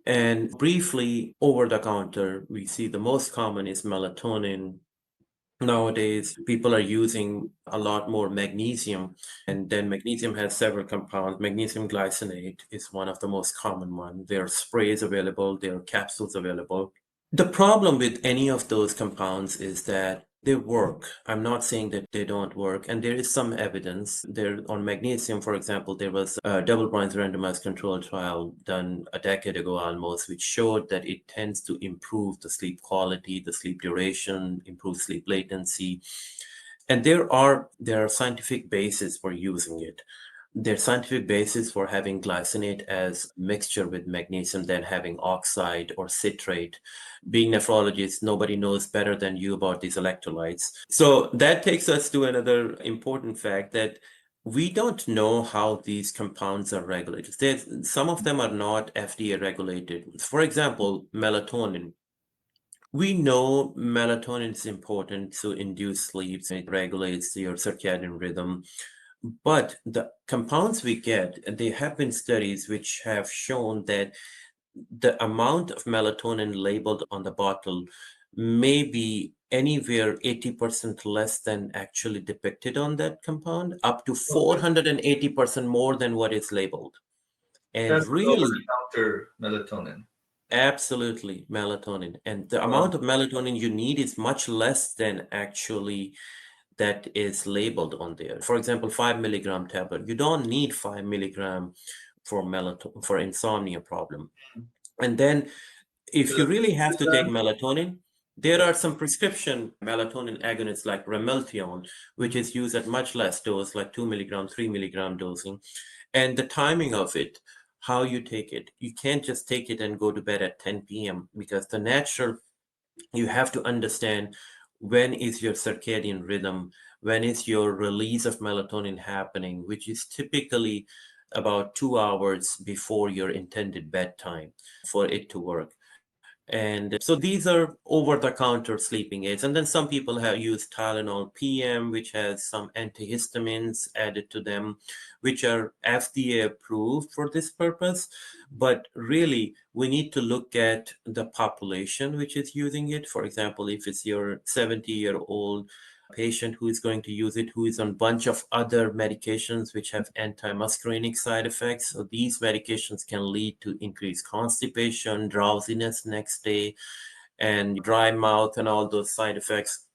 And briefly, over the counter, we see the most common is melatonin. Nowadays, people are using a lot more magnesium, and then magnesium has several compounds. Magnesium glycinate is one of the most common ones. There are sprays available, there are capsules available. The problem with any of those compounds is that they work. I'm not saying that they don't work, and there is some evidence. There on magnesium, for example, there was a double-blind randomized control trial done a decade ago almost, which showed that it tends to improve the sleep quality, the sleep duration, improve sleep latency. And there are scientific basis for using it. There's scientific basis for having glycinate as mixture with magnesium than having oxide or citrate. Being nephrologists, nobody knows better than you about these electrolytes. So that takes us to another important fact that we don't know how these compounds are regulated. Some of them are not FDA regulated. For example, melatonin. We know melatonin is important to induce sleep. It regulates your circadian rhythm. But the compounds we get, there have been studies which have shown that the amount of melatonin labeled on the bottle may be anywhere 80% less than actually depicted on that compound, up to Okay. 480% more than what is labeled. And That's the really, over-the-counter melatonin. absolutely melatonin. And the Wow. amount of melatonin you need is much less than actually that is labeled on there. For example, 5 milligram tablet. You don't need 5 milligram for melatonin for insomnia problem. And then So if you that's really have to take 2 milligrams. melatonin, there Yeah. are some prescription melatonin agonists like Ramelteon, which is used at much less dose, like 2 milligram, 3 milligram dosing. And the timing of it, how you take it, you can't just take it and go to bed at 10 p.m. because you have to understand when is your circadian rhythm, when is your release of melatonin happening, which is typically about 2 hours before your intended bedtime for it to work. And so these are over-the-counter sleeping aids. And then some people have used Tylenol PM, which has some antihistamines added to them, which are FDA approved for this purpose. But really, we need to look at the population which is using it. For example, if it's your 70-year-old patient who is going to use it, who is on a bunch of other medications which have antimuscarinic side effects. So these medications can lead to increased constipation, drowsiness next day, and dry mouth and all those side effects.